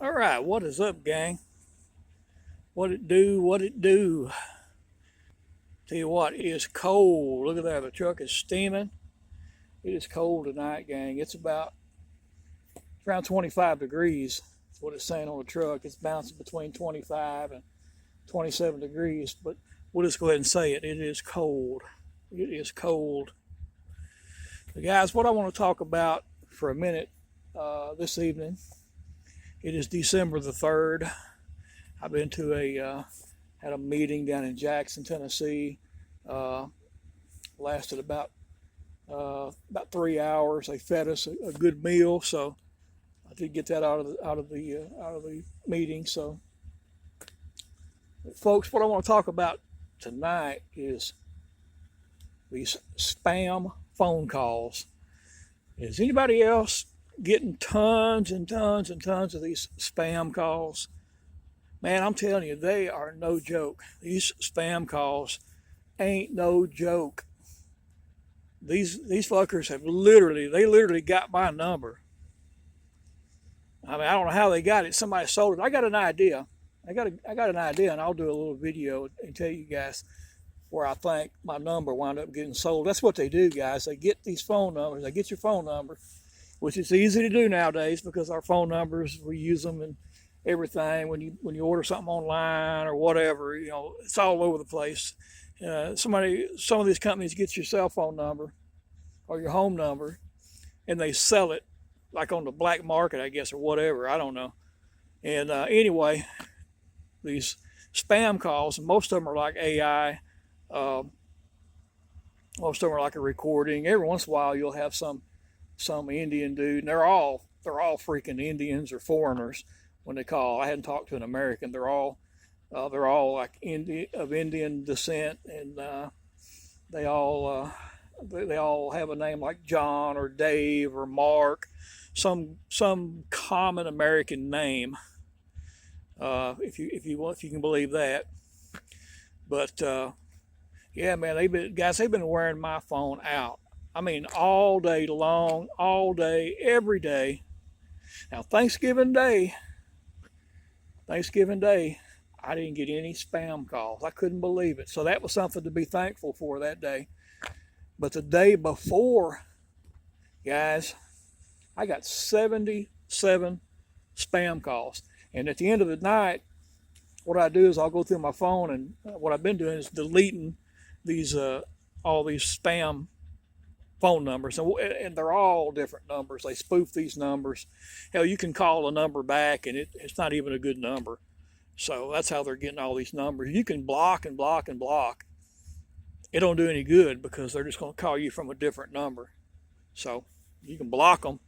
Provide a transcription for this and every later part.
All right, what is up, gang? What it do? What it do? Tell you what, it is cold. Look at that, the truck is steaming. It is cold tonight, gang. It's around 25 degrees. That's what it's saying on the truck. It's bouncing between 25 and 27 degrees, but we'll just go ahead and say it. It is cold. It is cold. But guys, what I want to talk about for a minute this evening, it is December the 3rd. I've been to had a meeting down in Jackson, Tennessee. Uh, Lasted about 3 hours. They fed us a good meal, so I did get that out of the meeting. So, folks, what I want to talk about tonight is these spam phone calls. Is anybody else getting tons and tons and tons of these spam calls? Man, I'm telling you, they are no joke. These spam calls ain't no joke. These fuckers have literally got my number. I mean, I don't know how they got it. Somebody sold it. I got an idea. I got an idea, and I'll do a little video and tell you guys where I think my number wound up getting sold. That's what they do, guys. They get these phone numbers. They get your phone number, which is easy to do nowadays because our phone numbers, we use them in everything. When you order something online or whatever, it's all over the place. Some of these companies get your cell phone number or your home number, and they sell it like on the black market, I guess, or whatever. I don't know. And anyway, these spam calls, most of them are like AI. Most of them are like a recording. Every once in a while, you'll have some Indian dude, and they're all freaking Indians or foreigners when they call. I hadn't talked to an American. They're all like of Indian descent, and they all have a name like John or Dave or Mark, some common American name, if you can believe that. But yeah, man, they've been wearing my phone out. I mean, all day long, all day, every day. Now, Thanksgiving Day, I didn't get any spam calls. I couldn't believe it. So that was something to be thankful for that day. But the day before, guys, I got 77 spam calls. And at the end of the night, what I do is I'll go through my phone, and what I've been doing is deleting these all these spam phone numbers, and they're all different numbers. They spoof these numbers. Hell, you can call a number back, and it's not even a good number. So that's how they're getting all these numbers. You can block and block and block. It don't do any good because they're just going to call you from a different number. So you can block them.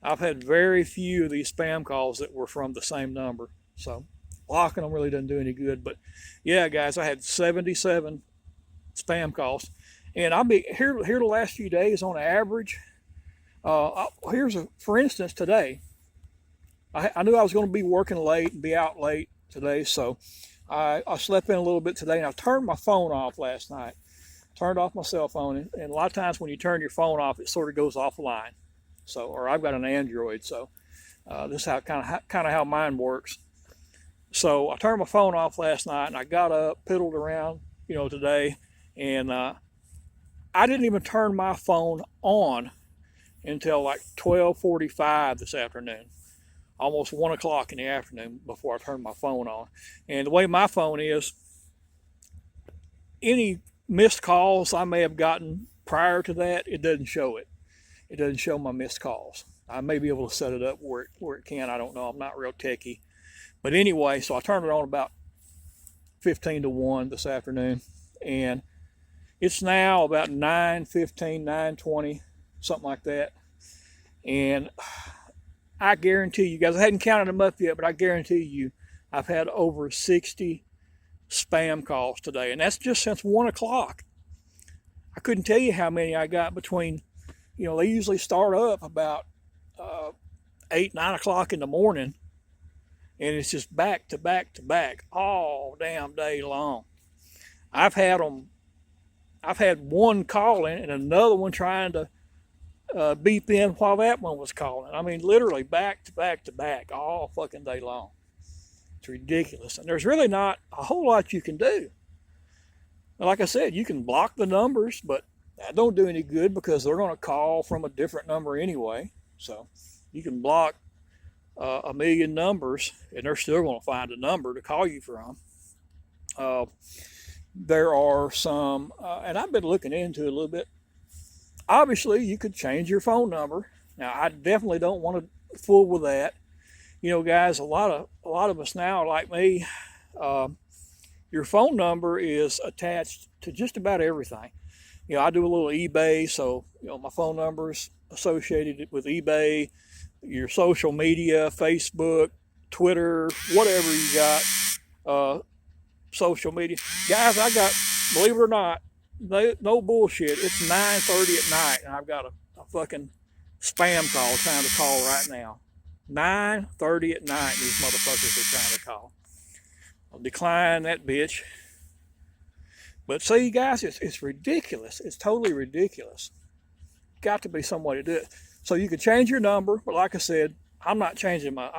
I've had very few of these spam calls that were from the same number. So blocking them really doesn't do any good. But yeah, guys, I had 77 spam calls. And I'll be here the last few days on average. For instance, today, I knew I was going to be working late and be out late today, so I slept in a little bit today, and I turned my phone off last night. Turned off my cell phone, and a lot of times when you turn your phone off, it sort of goes offline. So, or I've got an Android, so this is how kind of how mine works. So I turned my phone off last night, and I got up, piddled around, today, and I didn't even turn my phone on until like 12:45 this afternoon. Almost 1 o'clock in the afternoon before I turned my phone on. And the way my phone is, any missed calls I may have gotten prior to that, it doesn't show it. It doesn't show my missed calls. I may be able to set it up where it can. I don't know. I'm not real techie. But anyway, so I turned it on about 15 to 1 this afternoon. And it's now about 9:15, 9:20, something like that. And I guarantee you guys, I hadn't counted them up yet, but I guarantee you I've had over 60 spam calls today. And that's just since 1 o'clock. I couldn't tell you how many I got between, they usually start up about 8, 9 o'clock in the morning. And it's just back to back to back all damn day long. I've had one calling and another one trying to beep in while that one was calling. I mean, literally back to back to back all fucking day long. It's ridiculous. And there's really not a whole lot you can do. Like I said, you can block the numbers, but that don't do any good because they're going to call from a different number anyway. So you can block a million numbers and they're still going to find a number to call you from. There are some, and I've been looking into it a little bit. Obviously, you could change your phone number. Now, I definitely don't want to fool with that. You know, guys, a lot of us now are like me. Your phone number is attached to just about everything. You know, I do a little eBay, so my phone number is associated with eBay, your social media, Facebook, Twitter, whatever you got, social media. Guys, I got, believe it or not, no bullshit. It's 9:30 at night, and I've got a fucking spam call trying to call right now. 9:30 at night, these motherfuckers are trying to call. I'll decline that bitch. But see, guys, it's ridiculous. It's totally ridiculous. Got to be some way to do it. So you can change your number, but like I said, I'm not changing my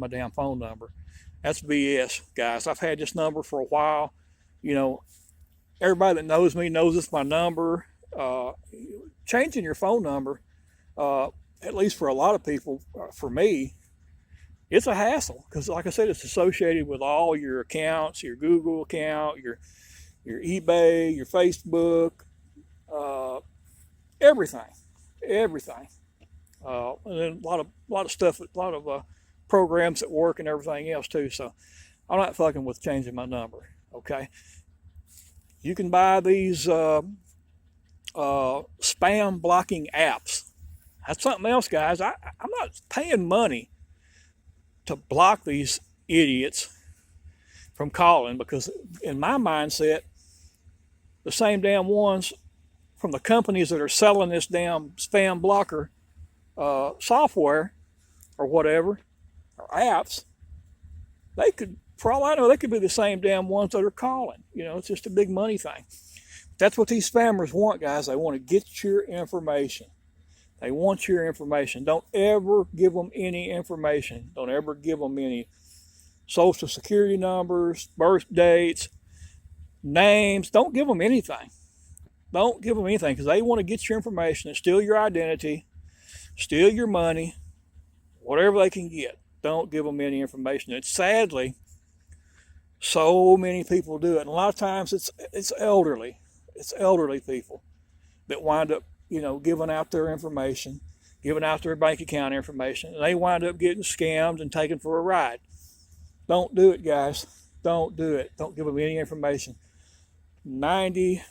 damn phone number. That's BS, guys. I've had this number for a while. Everybody that knows me knows it's my number. Changing your phone number, at least for a lot of people, for me, it's a hassle because, like I said, it's associated with all your accounts, your Google account, your eBay, your Facebook, everything. And then a lot of stuff, a lot of programs at work and everything else too. So I'm not fucking with changing my number. Okay. You can buy these spam blocking apps. That's something else, guys. I'm not paying money to block these idiots from calling because in my mindset, the same damn ones from the companies that are selling this damn spam blocker software or whatever, or apps, they could, for all I know, they could be the same damn ones that are calling. It's just a big money thing. That's what these spammers want, guys. They want to get your information. They want your information. Don't ever give them any information. Don't ever give them any social security numbers, birth dates, names. Don't give them anything. Don't give them anything because they want to get your information and steal your identity, steal your money, whatever they can get. Don't give them any information. And sadly, so many people do it. And a lot of times it's elderly. It's elderly people that wind up, giving out their information, giving out their bank account information, and they wind up getting scammed and taken for a ride. Don't do it, guys. Don't do it. Don't give them any information. 95%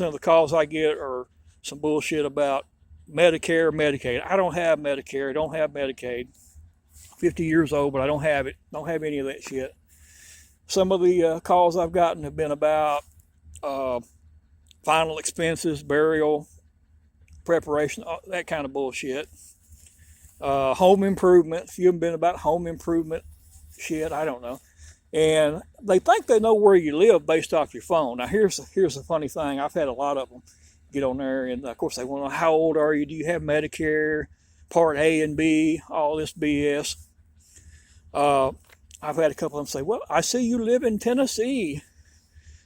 of the calls I get are some bullshit about Medicare or Medicaid. I don't have Medicare. I don't have Medicaid. 50 years old, but I don't have it. Don't have any of that shit. Some of the calls I've gotten have been about final expenses, burial, preparation, that kind of bullshit. Home improvement. A few have been about home improvement shit. I don't know. And they think they know where you live based off your phone. Now, here's the funny thing. I've had a lot of them get on there, and of course they want to know, how old are you? Do you have Medicare, Part A and B, all this BS. I've had a couple of them say, well, I see you live in Tennessee.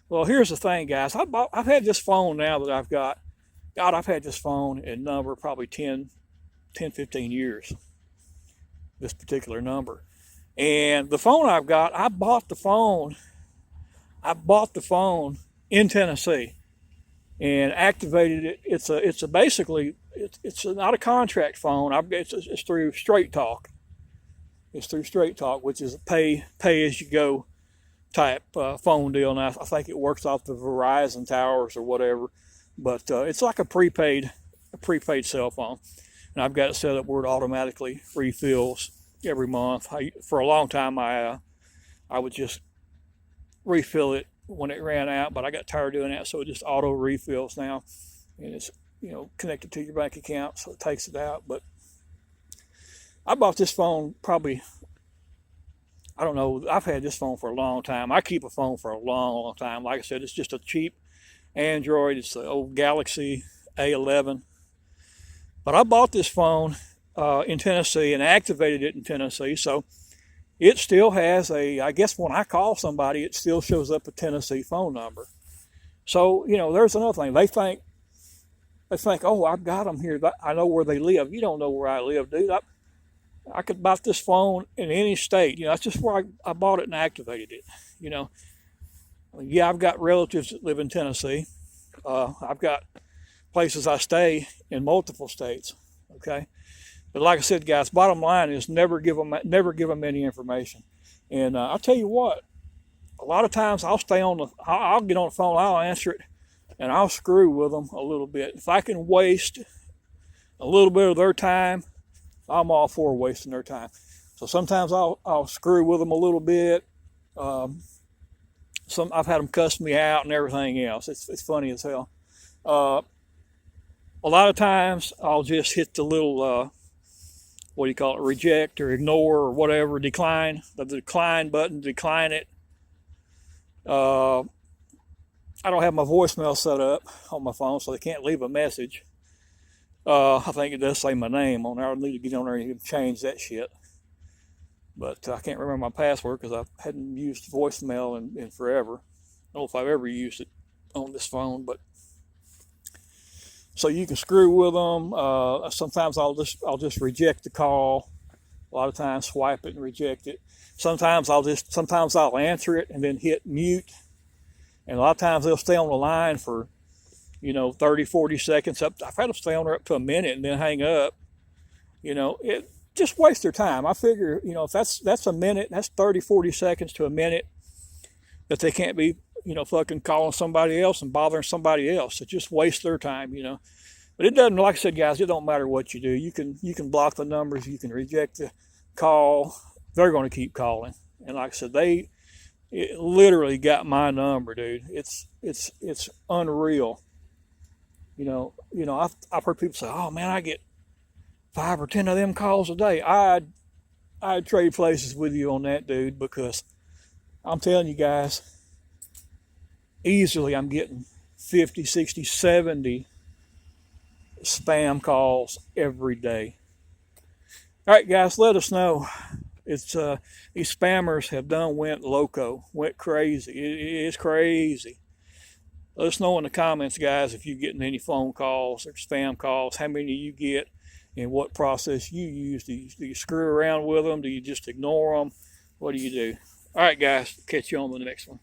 Well, here's the thing, guys. I've had this phone now that I've got. God, I've had this phone and number probably 10, 15 years, this particular number. And the phone I've got, I bought the phone in Tennessee and activated it. It's not a contract phone. It's through Straight Talk. It's through Straight Talk, which is a pay as you go type phone deal. Now I think it works off the Verizon towers or whatever, but it's like a prepaid cell phone, and I've got it set up where it automatically refills every month. For a long time, I would just refill it when it ran out, but I got tired of doing that, so it just auto refills now, and it's connected to your bank account, so it takes it out. But I bought this phone probably, I don't know, I've had this phone for a long time. I keep a phone for a long time. Like I said, it's just a cheap Android. It's the old Galaxy A11. But I bought this phone in Tennessee and activated it in Tennessee, so it still has I guess when I call somebody, it still shows up a Tennessee phone number. So, there's another thing. They think, oh, I've got them here. I know where they live. You don't know where I live, dude. I could buy this phone in any state. That's just where I bought it and activated it. Yeah, I've got relatives that live in Tennessee. I've got places I stay in multiple states. Okay, but like I said, guys, bottom line is never give them any information. And I'll tell you what, a lot of times I'll get on the phone, I'll answer it, and I'll screw with them a little bit. If I can waste a little bit of their time, I'm all for wasting their time. So sometimes I'll screw with them a little bit. I've had them cuss me out and everything else. It's funny as hell. A lot of times I'll just hit the little reject or ignore or whatever, decline, the decline button, decline it. I don't have my voicemail set up on my phone, so they can't leave a message. I think it does say my name on there. I need to get on there and change that shit. But I can't remember my password because I hadn't used voicemail in forever. I don't know if I've ever used it on this phone, but so you can screw with them. Sometimes I'll just reject the call. A lot of times swipe it and reject it. Sometimes I'll answer it and then hit mute. And a lot of times they'll stay on the line for 30, 40 seconds. I've had them stay on there up to a minute and then hang up. It just waste their time. I figure, if that's a minute, that's 30, 40 seconds to a minute that they can't be, fucking calling somebody else and bothering somebody else. It just wastes their time, But it doesn't, like I said, guys, it don't matter what you do. You can block the numbers, you can reject the call. They're going to keep calling. And like I said, it literally got my number, dude. It's unreal. I've heard people say, "Oh man, I get 5 or 10 of them calls a day." I'd trade places with you on that, dude, because I'm telling you guys, easily I'm getting 50, 60, 70 spam calls every day. All right, guys, let us know. It's these spammers have went loco, went crazy. It is crazy. Let us know in the comments, guys, if you're getting any phone calls or spam calls, how many you get, and what process you use. Do you screw around with them? Do you just ignore them? What do you do? All right, guys, catch you on the next one.